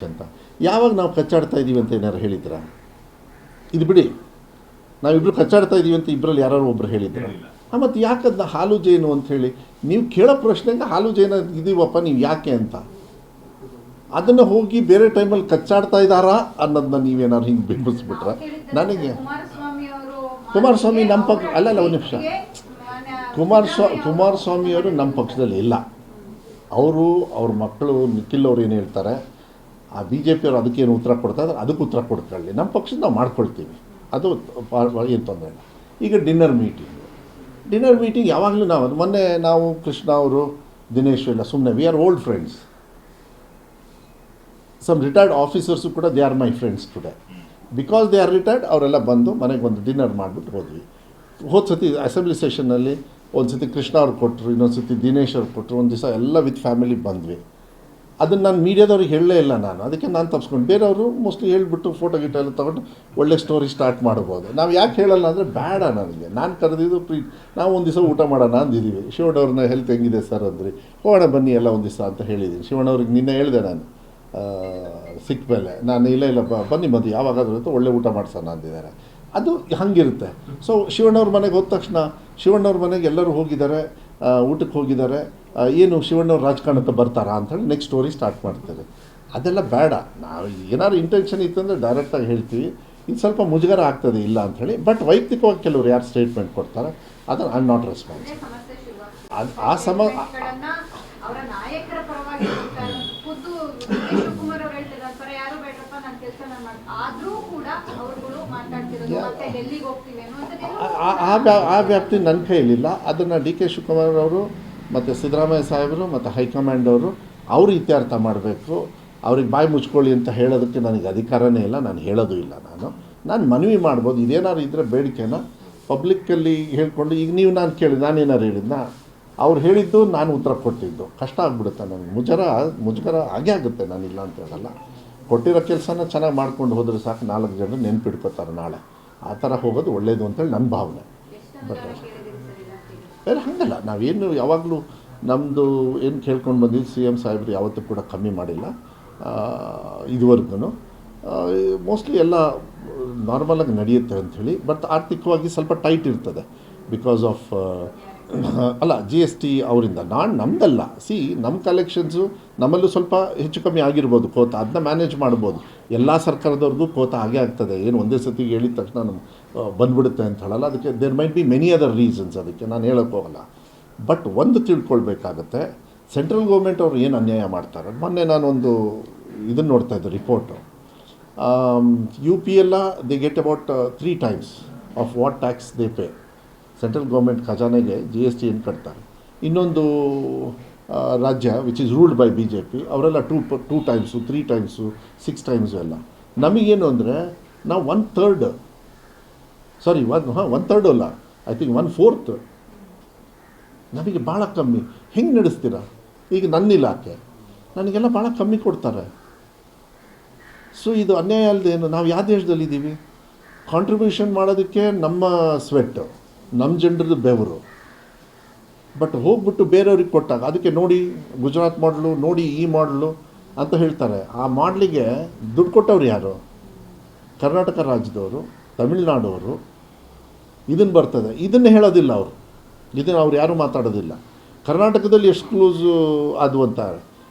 ಅಂತ ಯಾವಾಗ ನಾವು ಕಚ್ಚಾಡ್ತಾ ಇದ್ದೀವಿ ಅಂತ ಏನಾರು ಹೇಳಿದ್ರಾ? ಇದು ಬಿಡಿ, ನಾವಿಬ್ಬರು ಕಚ್ಚಾಡ್ತಾ ಇದ್ದೀವಿ ಅಂತ ಇಬ್ಬರಲ್ಲಿ ಯಾರು ಒಬ್ಬರು ಹೇಳಿದ್ರ? ಮತ್ತು ಯಾಕದನ್ನ ಹಾಲು ಜೇನು ಅಂತ ಹೇಳಿ ನೀವು ಕೇಳೋ ಪ್ರಶ್ನೆಗೆ ಹಾಲು ಜೇನು ಇದೀವಪ್ಪ ನೀವು ಯಾಕೆ ಅಂತ, ಅದನ್ನು ಹೋಗಿ ಬೇರೆ ಟೈಮಲ್ಲಿ ಕಚ್ಚಾಡ್ತಾ ಇದ್ದಾರಾ ಅನ್ನೋದನ್ನ ನೀವೇನಾದ್ರು ಹಿಂಗೆ ಬಿಂಬಿಸ್ಬಿಟ್ರೆ ನನಗೆ ಕುಮಾರಸ್ವಾಮಿ ನಮ್ಮ ಪಕ್ಷ ಅಲ್ಲ ಒಂದು ನಿಮಿಷ, ಕುಮಾರಸ್ವಾಮಿಯವರು ನಮ್ಮ ಪಕ್ಷದಲ್ಲಿ ಇಲ್ಲ. ಅವ್ರ ಮಕ್ಕಳು ನಿಖಿಲ್ ಅವ್ರು ಏನು ಹೇಳ್ತಾರೆ, ಆ ಬಿ ಜೆ ಪಿಯವರು ಅದಕ್ಕೇನು ಉತ್ತರ ಕೊಡ್ತಾ ಇದ್ದಾರೆ ಅದಕ್ಕೆ ಉತ್ತರ ಕೊಡ್ಕೊಳ್ಳಿ, ನಮ್ಮ ಪಕ್ಷದ ನಾವು ಮಾಡ್ಕೊಳ್ತೀವಿ, ಅದು ಏನು ತೊಂದರೆ ಇಲ್ಲ. ಈಗ ಡಿನ್ನರ್ ಮೀಟಿಂಗ್ ಯಾವಾಗಲೂ ಮೊನ್ನೆ ನಾವು ಕೃಷ್ಣ ಅವರು ದಿನೇಶ್ ಎಲ್ಲ ಸುಮ್ಮನೆ we are old friends, some retired officers ಕೂಡ they are my friends today because they are retired. ಅವರೆಲ್ಲ ಬಂದು ಮನೆಗೆ ಒಂದು ಡಿನ್ನರ್ ಮಾಡಿಬಿಟ್ಟು ಹೋದ್ವಿ. ಹೋದ ಸತಿ ಅಸೆಂಬ್ಲಿ ಸೆಷನ್ನಲ್ಲಿ ಒಂದು ಸತಿ ಕೃಷ್ಣ ಅವ್ರು ಕೊಟ್ಟರು, ಇನ್ನೊಂದು ಸತಿ ದಿನೇಶ್ ಅವ್ರು ಕೊಟ್ಟರು, ಒಂದು ದಿವಸ ಎಲ್ಲ ವಿತ್ ಫ್ಯಾಮಿಲಿ ಬಂದ್ವಿ. ಅದನ್ನು ನಾನು ಮೀಡಿಯಾದವ್ರಿಗೆ ಹೇಳಲೇ ಇಲ್ಲ, ಅದಕ್ಕೆ ನಾನು ತಪ್ಪಿಸ್ಕೊಂಡು ಬೇರೆಯವರು ಮೋಸ್ಟ್ಲಿ ಹೇಳ್ಬಿಟ್ಟು ಫೋಟೋ ಗಿಟೋ ಎಲ್ಲ ತೊಗೊಂಡು ಒಳ್ಳೆ ಸ್ಟೋರಿ ಸ್ಟಾರ್ಟ್ ಮಾಡ್ಬೋದು. ನಾವು ಯಾಕೆ ಹೇಳಲ್ಲ ಅಂದರೆ ಬೇಡ, ನನಗೆ ನಾನು ಕರೆದಿದ್ದು ನಾವು ಒಂದು ದಿವಸ ಊಟ ಮಾಡೋಣ ಅಂದಿದ್ದೀವಿ. ಶಿವಣ್ಣವ್ರನ್ನ ಹೆಲ್ತ್ ಹೆಂಗಿದೆ ಸರ್ ಅಂದ್ರಿ, ಹೋಗೋಣ ಬನ್ನಿ ಎಲ್ಲ ಒಂದು ದಿವಸ ಅಂತ ಹೇಳಿದ್ದೀನಿ. ಶಿವಣ್ಣವ್ರಿಗೆ ನಿನ್ನೆ ಹೇಳಿದೆ ನಾನು ಸಿಕ್ಕ ಮೇಲೆ, ನಾನು ಇಲ್ಲ ಬನ್ನಿ ಯಾವಾಗಾದ್ರೂ ಒಳ್ಳೆ ಊಟ ಮಾಡಿಸೋಣ ಅಂದಿದ್ದಾರೆ. ಅದು ಹಂಗಿರುತ್ತೆ. ಸೊ ಶಿವಣ್ಣವ್ರ ಮನೆಗೆ ಹೋದ ತಕ್ಷಣ ಶಿವಣ್ಣವ್ರ ಮನೆಗೆ ಎಲ್ಲರೂ ಹೋಗಿದ್ದಾರೆ, ಊಟಕ್ಕೆ ಹೋಗಿದ್ದಾರೆ, ಏನು ಶಿವಣ್ಣವ್ರು ರಾಜಕಾರಣಕ್ಕೆ ಬರ್ತಾರಾ ಅಂಥೇಳಿ ನೆಕ್ಸ್ಟ್ ಸ್ಟೋರಿ ಸ್ಟಾರ್ಟ್ ಮಾಡ್ತಾರೆ. ಅದೆಲ್ಲ ಬೇಡ. ನಾವು ಏನಾದ್ರು ಇಂಟೆನ್ಷನ್ ಇತ್ತಂದರೆ ಡೈರೆಕ್ಟಾಗಿ ಹೇಳ್ತೀವಿ. ಇದು ಸ್ವಲ್ಪ ಮುಜುಗರ ಆಗ್ತದೆ ಇಲ್ಲ ಅಂಥೇಳಿ, ಬಟ್ ವೈಯಕ್ತಿಕವಾಗಿ ಕೆಲವರು ಯಾರು ಸ್ಟೇಟ್ಮೆಂಟ್ ಕೊಡ್ತಾರೆ ಅದನ್ನು ಐ ಆಮ್ ನಾಟ್ ರೆಸ್ಪಾನ್ಸ್. ಆ ವ್ಯಾಪ್ತಿ ನನ್ನ ಕೈಯಲ್ಲಿಲ್ಲ. ಅದನ್ನು ಡಿ ಕೆ ಶಿವಕುಮಾರ್ ಅವರು ಮತ್ತು ಸಿದ್ದರಾಮಯ್ಯ ಸಾಹೇಬರು ಮತ್ತು ಹೈಕಮಾಂಡ್ ಅವರು ಇತ್ಯರ್ಥ ಮಾಡಬೇಕು. ಅವ್ರಿಗೆ ಬಾಯಿ ಮುಚ್ಕೊಳ್ಳಿ ಅಂತ ಹೇಳೋದಕ್ಕೆ ನನಗೆ ಅಧಿಕಾರನೇ ಇಲ್ಲ, ನಾನು ಹೇಳೋದು ಇಲ್ಲ. ನಾನು ಮನವಿ ಮಾಡ್ಬೋದು, ಇದೇನಾದ್ರು ಇದ್ದರೆ ಬೇಡಿಕೆನ ಪಬ್ಲಿಕ್ಕಲ್ಲಿ ಹೇಳ್ಕೊಂಡು. ಈಗ ನೀವು ನಾನೇನಾರು ಹೇಳಿದ್ನ, ಅವ್ರು ಹೇಳಿದ್ದು ನಾನು ಉತ್ತರ ಕೊಟ್ಟಿದ್ದು, ಕಷ್ಟ ಆಗಿಬಿಡುತ್ತೆ ನನಗೆ, ಮುಜುಗರ ಆಗೇ ಆಗುತ್ತೆ. ನಾನಿಲ್ಲ ಅಂತ ಹೇಳಲ್ಲ. ಕೊಟ್ಟಿರೋ ಕೆಲಸನ ಚೆನ್ನಾಗಿ ಮಾಡ್ಕೊಂಡು ಹೋದರೆ ಸಾಕು, 4 ಜನರು ನೆನ್ಪಿಡ್ಕೋತಾರೆ ನಾಳೆ. ಆ ಥರ ಹೋಗೋದು ಒಳ್ಳೆಯದು ಅಂತೇಳಿ ನನ್ನ ಭಾವನೆ. ಬಟ್ ಬೇರೆ ಹಾಗಲ್ಲ, ನಾವೇನು ಯಾವಾಗಲೂ ನಮ್ಮದು ಏನು ಕೇಳ್ಕೊಂಡು ಬಂದಿದ್ದು ಸಿ ಎಮ್ ಸಾಹೇಬ್ರು ಯಾವತ್ತೂ ಕೂಡ ಕಮ್ಮಿ ಮಾಡಿಲ್ಲ ಇದುವರೆಗೂ. ಮೋಸ್ಟ್ಲಿ ಎಲ್ಲ ನಾರ್ಮಲಾಗಿ ನಡೆಯುತ್ತೆ ಅಂಥೇಳಿ. ಬಟ್ ಆರ್ಥಿಕವಾಗಿ ಸ್ವಲ್ಪ ಟೈಟ್ ಇರ್ತದೆ ಬಿಕಾಸ್ ಆಫ್ ಅಲ್ಲ GST ಅವರಿಂದ. ನಮ್ಮದಲ್ಲ, ನಮ್ಮ ಕಲೆಕ್ಷನ್ಸು ನಮ್ಮಲ್ಲೂ ಸ್ವಲ್ಪ ಹೆಚ್ಚು ಕಮ್ಮಿ ಆಗಿರ್ಬೋದು ಕೋತ, ಅದನ್ನ ಮ್ಯಾನೇಜ್ ಮಾಡ್ಬೋದು. ಎಲ್ಲ ಸರ್ಕಾರದವ್ರಿಗೂ ಕೋತ ಹಾಗೆ ಆಗ್ತದೆ, ಏನು ಒಂದೇ ಸತಿ ಹೇಳಿದ ತಕ್ಷಣ ಬಂದ್ಬಿಡುತ್ತೆ ಅಂತ ಹೇಳಲ್ಲ. ಅದಕ್ಕೆ there might be many other reasons, ಅದಕ್ಕೆ ನಾನು ಹೇಳೋಕ್ಕೆ ಹೋಗಲ್ಲ. ಬಟ್ ಒಂದು ತಿಳ್ಕೊಳ್ಬೇಕಾಗತ್ತೆ, ಸೆಂಟ್ರಲ್ ಗೌರ್ಮೆಂಟ್ ಅವರು ಏನು ಅನ್ಯಾಯ ಮಾಡ್ತಾರೆ. ಮೊನ್ನೆ ನಾನೊಂದು ಇದನ್ನು ನೋಡ್ತಾಯಿದ್ದೆ ರಿಪೋರ್ಟು. UP ಎಲ್ಲ they get about 3 times of what tax they pay. Central government ಖಜಾನೆಗೆ GST ಏನು ಕಟ್ತಾರೆ. ಇನ್ನೊಂದು ರಾಜ್ಯ which is ruled by BJP ಅವರೆಲ್ಲ 2 times 3 times 6 times ಎಲ್ಲ. ನಮಗೇನು ಅಂದರೆ ನಾವು 1/3 ಅಲ್ಲ, ಐ ಥಿಂಕ್ 1/4 ನಮಗೆ ಭಾಳ ಕಮ್ಮಿ. ಹೆಂಗೆ ನಡೆಸ್ತೀರಾ? ಈಗ ನನ್ನ ಇಲಾಖೆ ನನಗೆಲ್ಲ ಭಾಳ ಕಮ್ಮಿ ಕೊಡ್ತಾರೆ. ಸೊ ಇದು ಅನ್ಯಾಯ ಅಲ್ಲದೇನು? ನಾವು ಯಾವ ದೇಶದಲ್ಲಿದ್ದೀವಿ? ಕಾಂಟ್ರಿಬ್ಯೂಷನ್ ಮಾಡೋದಕ್ಕೆ ನಮ್ಮ ಸ್ವೆಟ್ಟು, ನಮ್ಮ ಜನರದ್ದು ಬೆವರು. ಬಟ್ ಹೋಗ್ಬಿಟ್ಟು ಬೇರೆಯವ್ರಿಗೆ ಕೊಟ್ಟಾಗ ಅದಕ್ಕೆ ನೋಡಿ ಗುಜರಾತ್ ಮಾಡಲು, ನೋಡಿ ಈ ಮಾಡಲು ಅಂತ ಹೇಳ್ತಾರೆ. ಆ ಮಾಡಲಿಗೆ ದುಡ್ಡು ಕೊಟ್ಟವ್ರು ಯಾರು? ಕರ್ನಾಟಕ ರಾಜ್ಯದವರು, ತಮಿಳ್ನಾಡವರು. ಇದನ್ನು ಬರ್ತದೆ, ಇದನ್ನು ಹೇಳೋದಿಲ್ಲ ಅವರು, ಇದನ್ನು ಅವ್ರು ಯಾರೂ ಮಾತಾಡೋದಿಲ್ಲ. ಕರ್ನಾಟಕದಲ್ಲಿ ಎಷ್ಟು ಕ್ಲೋಸು ಅದು ಅಂತಾರೆ,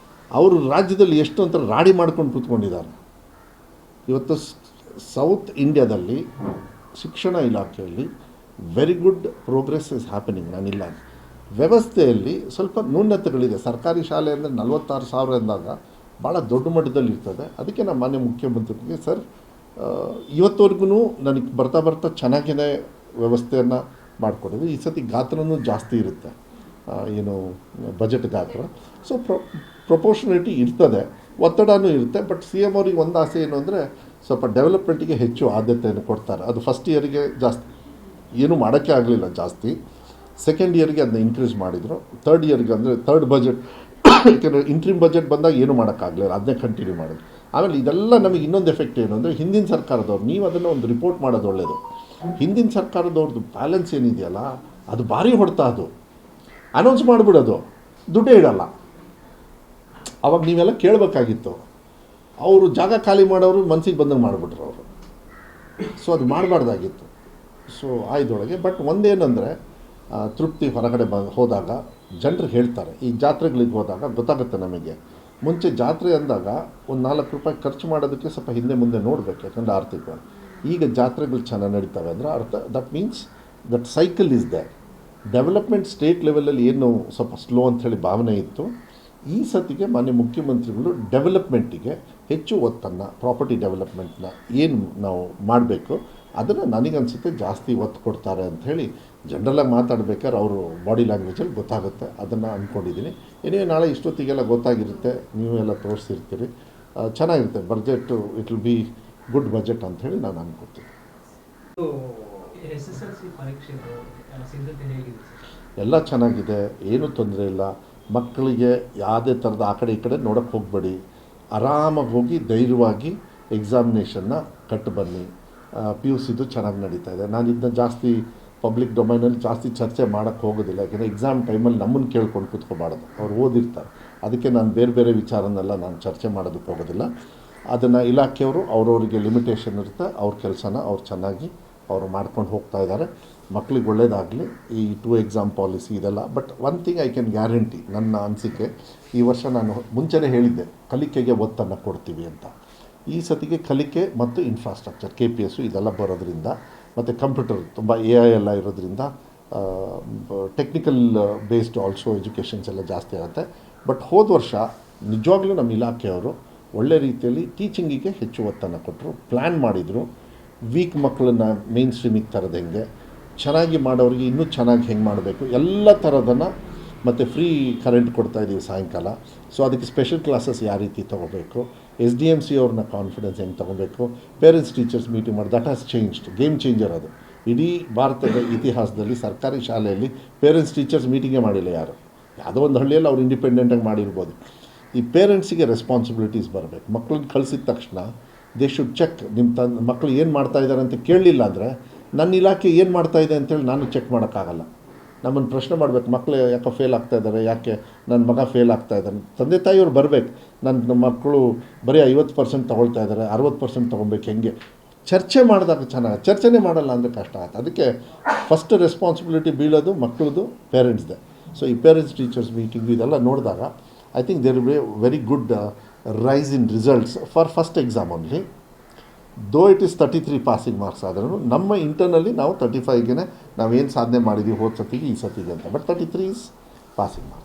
ಅವರು ರಾಜ್ಯದಲ್ಲಿ ಎಷ್ಟು ಅಂತ ರಾಡಿ ಮಾಡ್ಕೊಂಡು ಕೂತ್ಕೊಂಡಿದ್ದಾರೆ. ಇವತ್ತು ಸೌತ್ ಇಂಡಿಯಾದಲ್ಲಿ ಶಿಕ್ಷಣ ಇಲಾಖೆಯಲ್ಲಿ very good progress is happening, ನಾನಿಲ್ಲ. ವ್ಯವಸ್ಥೆಯಲ್ಲಿ ಸ್ವಲ್ಪ ನ್ಯೂನತೆಗಳಿದೆ. ಸರ್ಕಾರಿ ಶಾಲೆ ಅಂದರೆ 46,000 ಎಂದಾಗ ಭಾಳ ದೊಡ್ಡ ಮಟ್ಟದಲ್ಲಿ ಇರ್ತದೆ. ಅದಕ್ಕೆ ನಮ್ಮ ಮಾನ್ಯ ಮುಖ್ಯಮಂತ್ರಿಗೆ ಸರ್, ಇವತ್ತವರೆಗೂ ನನಗೆ ಬರ್ತಾ ಚೆನ್ನಾಗೇ ವ್ಯವಸ್ಥೆಯನ್ನು ಮಾಡಿಕೊಡೋದು. ಈ ಸತಿ ಗಾತ್ರನೂ ಜಾಸ್ತಿ ಇರುತ್ತೆ, ಏನು ಬಜೆಟ್ ಗಾತ್ರ. ಸೊ ಪ್ರೊಪೋರ್ಷನೇಟಿ ಇರ್ತದೆ, ಒತ್ತಡನೂ ಇರುತ್ತೆ. ಬಟ್ CM ಅವ್ರಿಗೆ ಒಂದು ಆಸೆ ಏನು ಅಂದರೆ ಸ್ವಲ್ಪ ಡೆವಲಪ್ಮೆಂಟಿಗೆ ಹೆಚ್ಚು ಆದ್ಯತೆಯನ್ನು ಕೊಡ್ತಾರೆ. ಅದು ಫಸ್ಟ್ ಇಯರಿಗೆ ಜಾಸ್ತಿ ಏನೂ ಮಾಡೋಕ್ಕೆ ಆಗಲಿಲ್ಲ ಜಾಸ್ತಿ. ಸೆಕೆಂಡ್ ಇಯರ್ಗೆ ಅದನ್ನ ಇನ್ಕ್ರೀಸ್ ಮಾಡಿದರು. ಥರ್ಡ್ ಇಯರ್ಗೆ ಅಂದರೆ ಥರ್ಡ್ ಬಜೆಟ್, ಯಾಕೆಂದರೆ ಇಂಟ್ರಿಮ್ ಬಜೆಟ್ ಬಂದಾಗ ಏನೂ ಮಾಡೋಕ್ಕಾಗಲಿಲ್ಲ, ಅದನ್ನೇ ಕಂಟಿನ್ಯೂ ಮಾಡಿದ್ರು. ಆಮೇಲೆ ಇದೆಲ್ಲ ನಮಗೆ ಇನ್ನೊಂದು ಎಫೆಕ್ಟ್ ಏನು ಅಂದರೆ, ಹಿಂದಿನ ಸರ್ಕಾರದವ್ರು, ನೀವು ಅದನ್ನು ಒಂದು ರಿಪೋರ್ಟ್ ಮಾಡೋದು ಒಳ್ಳೆಯದು. ಹಿಂದಿನ ಸರ್ಕಾರದವ್ರದ್ದು ಬ್ಯಾಲೆನ್ಸ್ ಏನಿದೆಯಲ್ಲ ಅದು ಭಾರಿ ಹೊಡ್ತಾ, ಅದು ಅನೌನ್ಸ್ ಮಾಡಿಬಿಡೋದು, ದುಡ್ಡೇ ಇಡಲ್ಲ. ಅವಾಗ ನೀವೆಲ್ಲ ಕೇಳಬೇಕಾಗಿತ್ತು. ಅವರು ಜಾಗ ಖಾಲಿ ಮಾಡೋರು ಮನಸ್ಸಿಗೆ ಬಂದಂಗೆ ಮಾಡಿಬಿಟ್ರು ಅವರು. ಸೊ ಅದು ಮಾಡಬಾರ್ದಾಗಿತ್ತು. ಸೊ ಆಯ್ದೊಳಗೆ ಬಟ್ ಒಂದೇನೆಂದರೆ ತೃಪ್ತಿ ಹೊರಗಡೆ ಹೋದಾಗ ಜನರು ಹೇಳ್ತಾರೆ, ಈ ಜಾತ್ರೆಗಳಿಗೆ ಹೋದಾಗ ಗೊತ್ತಾಗುತ್ತೆ ನಮಗೆ. ಮುಂಚೆ ಜಾತ್ರೆ ಅಂದಾಗ ಒಂದು 4 ರೂಪಾಯಿ ಖರ್ಚು ಮಾಡೋದಕ್ಕೆ ಸ್ವಲ್ಪ ಹಿಂದೆ ಮುಂದೆ ನೋಡಬೇಕು, ಯಾಕಂದರೆ ಆರ್ಥಿಕವಾಗಿ. ಈಗ ಜಾತ್ರೆಗಳು ಚೆನ್ನಾಗಿ ನಡೀತವೆ ಅಂದರೆ ಅರ್ಥ that means that cycle is that. Development state ಲೆವೆಲಲ್ಲಿ ಏನು ಸ್ವಲ್ಪ ಸ್ಲೋ ಅಂಥೇಳಿ ಭಾವನೆ ಇತ್ತು, ಈ ಸತಿಗೆ ಮಾನ್ಯ ಮುಖ್ಯಮಂತ್ರಿಗಳು ಡೆವಲಪ್ಮೆಂಟಿಗೆ ಹೆಚ್ಚು ಒತ್ತನ್ನು, ಪ್ರಾಪರ್ಟಿ ಡೆವಲಪ್ಮೆಂಟ್ನ ಏನು ನಾವು ಮಾಡಬೇಕು ಅದನ್ನು ನನಗನ್ಸುತ್ತೆ ಜಾಸ್ತಿ ಒತ್ತು ಕೊಡ್ತಾರೆ ಅಂಥೇಳಿ ಜನರಲಾಗಿ ಮಾತಾಡ್ಬೇಕಾದ್ರೆ ಅವರು ಬಾಡಿ ಲ್ಯಾಂಗ್ವೇಜಲ್ಲಿ ಗೊತ್ತಾಗುತ್ತೆ. ಅದನ್ನು ಅಂದ್ಕೊಂಡಿದ್ದೀನಿ. ಏನೇ ನಾಳೆ ಇಷ್ಟೊತ್ತಿಗೆಲ್ಲ ಗೊತ್ತಾಗಿರುತ್ತೆ, ನೀವೆಲ್ಲ ತೋರಿಸಿರ್ತೀರಿ, ಚೆನ್ನಾಗಿರುತ್ತೆ budget. It will be good budget ಅಂಥೇಳಿ ನಾನು ಅನ್ಕೋತೀನಿ. ಎಲ್ಲ ಚೆನ್ನಾಗಿದೆ, ಏನೂ ತೊಂದರೆ ಇಲ್ಲ. ಮಕ್ಕಳಿಗೆ ಯಾವುದೇ ಥರದ ಆ ಕಡೆ ಈ ಕಡೆ ನೋಡೋಕ್ಕೆ ಹೋಗಬೇಡಿ. ಆರಾಮಾಗಿ ಹೋಗಿ ಧೈರ್ಯವಾಗಿ ಎಕ್ಸಾಮಿನೇಷನ್ನ ಕಟ್ಟು ಬನ್ನಿ. PUCದು ಚೆನ್ನಾಗಿ ನಡೀತಾ ಇದೆ. ನಾನು ಇದನ್ನ ಜಾಸ್ತಿ ಪಬ್ಲಿಕ್ ಡೊಮೈನಲ್ಲಿ ಜಾಸ್ತಿ ಚರ್ಚೆ ಮಾಡೋಕ್ಕೆ ಹೋಗೋದಿಲ್ಲ, ಯಾಕೆಂದರೆ ಎಕ್ಸಾಮ್ ಟೈಮಲ್ಲಿ ನಮ್ಮನ್ನು ಕೇಳ್ಕೊಂಡು ಕೂತ್ಕೋಬಾರ್ದು, ಅವ್ರು ಓದಿರ್ತಾರೆ. ಅದಕ್ಕೆ ನಾನು ಬೇರೆ ಬೇರೆ ವಿಚಾರನೆಲ್ಲ ನಾನು ಚರ್ಚೆ ಮಾಡೋದಕ್ಕೆ ಹೋಗೋದಿಲ್ಲ. ಅದನ್ನು ಇಲಾಖೆಯವರು ಅವ್ರವ್ರಿಗೆ ಲಿಮಿಟೇಷನ್ ಇರುತ್ತೆ, ಅವ್ರ ಕೆಲಸನ ಅವ್ರು ಚೆನ್ನಾಗಿ ಅವರು ಮಾಡ್ಕೊಂಡು ಹೋಗ್ತಾ ಇದ್ದಾರೆ. ಮಕ್ಳಿಗೆ ಒಳ್ಳೆಯದಾಗಲಿ. ಈ 2 ಎಕ್ಸಾಮ್ ಪಾಲಿಸಿ ಇದೆಲ್ಲ. But one thing I can guarantee, ನನ್ನ ಅನಿಸಿಕೆ, ಈ ವರ್ಷ ನಾನು ಮುಂಚೆನೇ ಹೇಳಿದ್ದೆ ಕಲಿಕೆಗೆ ಒತ್ತನ್ನು ಕೊಡ್ತೀವಿ ಅಂತ. ಈ ಸತಿಗೆ ಕಲಿಕೆ ಮತ್ತು ಇನ್ಫ್ರಾಸ್ಟ್ರಕ್ಚರ್ KPS ಇದೆಲ್ಲ ಬರೋದ್ರಿಂದ, ಮತ್ತು ಕಂಪ್ಯೂಟರ್ ತುಂಬ AI ಎಲ್ಲ ಇರೋದ್ರಿಂದ ಟೆಕ್ನಿಕಲ್ ಬೇಸ್ಡ್ ಆಲ್ಸೋ ಎಜುಕೇಷನ್ಸ್ ಎಲ್ಲ ಜಾಸ್ತಿ ಆಗುತ್ತೆ. ಬಟ್ ಹೋದ ವರ್ಷ ನಿಜವಾಗ್ಲೂ ನಮ್ಮ ಇಲಾಖೆಯವರು ಒಳ್ಳೆ ರೀತಿಯಲ್ಲಿ ಟೀಚಿಂಗಿಗೆ ಹೆಚ್ಚು ಒತ್ತನ್ನು ಕೊಟ್ಟರು, ಪ್ಲ್ಯಾನ್ ಮಾಡಿದರು. ವೀಕ್ ಮಕ್ಕಳನ್ನ ಮೇನ್ ಸ್ಟ್ರೀಮಿಗೆ ತರೋದು ಹೆಂಗೆ, ಚೆನ್ನಾಗಿ ಮಾಡೋರಿಗೆ ಇನ್ನೂ ಚೆನ್ನಾಗಿ ಹೆಂಗೆ ಮಾಡಬೇಕು, ಎಲ್ಲ ಥರದನ್ನು. ಮತ್ತು ಫ್ರೀ ಕರೆಂಟ್ ಕೊಡ್ತಾಯಿದ್ದೀವಿ ಸಾಯಂಕಾಲ. ಸೊ ಅದಕ್ಕೆ ಸ್ಪೆಷಲ್ ಕ್ಲಾಸಸ್ ಯಾವ ರೀತಿ ತೊಗೋಬೇಕು, SDMC ಅವ್ರನ್ನ ಕಾನ್ಫಿಡೆನ್ಸ್ ಹೆಂಗೆ ತೊಗೋಬೇಕು, ಪೇರೆಂಟ್ಸ್ ಟೀಚರ್ಸ್ ಮೀಟಿಂಗ್ ಮಾಡಿ, that has changed. Game changer ಅದು. ಇಡೀ ಭಾರತದ ಇತಿಹಾಸದಲ್ಲಿ ಸರ್ಕಾರಿ ಶಾಲೆಯಲ್ಲಿ ಪೇರೆಂಟ್ಸ್ ಟೀಚರ್ಸ್ ಮೀಟಿಂಗೇ ಮಾಡಿಲ್ಲ ಯಾರು. ಯಾವುದೋ ಒಂದು ಹಳ್ಳಿಯಲ್ಲಿ ಅವ್ರು ಇಂಡಿಪೆಂಡೆಂಟಾಗಿ ಮಾಡಿರ್ಬೋದು. ಈ ಪೇರೆಂಟ್ಸಿಗೆ ರೆಸ್ಪಾನ್ಸಿಬಿಲಿಟೀಸ್ ಬರಬೇಕು. ಮಕ್ಕಳನ್ನ ಕಳಿಸಿದ ತಕ್ಷಣ ದೇ ಶುಡ್ ಚೆಕ್. ನಿಮ್ಮ ಮಕ್ಕಳು ಏನು ಮಾಡ್ತಾಯಿದ್ದಾರೆ ಅಂತ ಕೇಳಲಿಲ್ಲ ಅಂದರೆ ನನ್ನ ಇಲಾಖೆ ಏನು ಮಾಡ್ತಾಯಿದೆ ಅಂತೇಳಿ ನಾನು ಚೆಕ್ ಮಾಡೋಕ್ಕಾಗಲ್ಲ. ನಮ್ಮನ್ನು ಪ್ರಶ್ನೆ ಮಾಡಬೇಕು, ಮಕ್ಕಳು ಯಾಕೆ ಫೇಲ್ ಆಗ್ತಾಯಿದ್ದಾರೆ, ಯಾಕೆ ನನ್ನ ಮಗ ಫೇಲ್ ಆಗ್ತಾಯಿದ್ದಾನೆ. ತಂದೆ ತಾಯಿಯವ್ರು ಬರಬೇಕು, ನಮ್ಮ ಮಕ್ಕಳು ಬರೀ 50% ತೊಗೊಳ್ತಾ ಇದ್ದಾರೆ, 60% ತೊಗೊಬೇಕು, ಹೆಂಗೆ ಚರ್ಚೆ ಮಾಡಿದಾಗ ಚೆನ್ನಾಗಿ. ಚರ್ಚೆನೇ ಮಾಡಲ್ಲ ಅಂದರೆ ಕಷ್ಟ ಆಗುತ್ತೆ. ಅದಕ್ಕೆ ಫಸ್ಟ್ ರೆಸ್ಪಾನ್ಸಿಬಿಲಿಟಿ ಬೀಳೋದು ಮಕ್ಕಳದು, ಪೇರೆಂಟ್ಸ್ದೆ. ಸೊ ಈ ಪೇರೆಂಟ್ಸ್ ಟೀಚರ್ಸ್ ಮೀಟಿಂಗು ಇದೆಲ್ಲ ನೋಡಿದಾಗ I think there will be very good rise in results for first exam only. Though it is 33 passing marks ಆದ್ರೂ ನಮ್ಮ ಇಂಟರ್ನಲ್ಲಿ ನಾವು 35ಗೆ ನಾವೇನು ಸಾಧನೆ ಮಾಡಿದ್ದೀವಿ ಹೋದ ಸತಿಗೆ ಈ ಸತಿಗೆ ಅಂತ. But 33 is passing mark.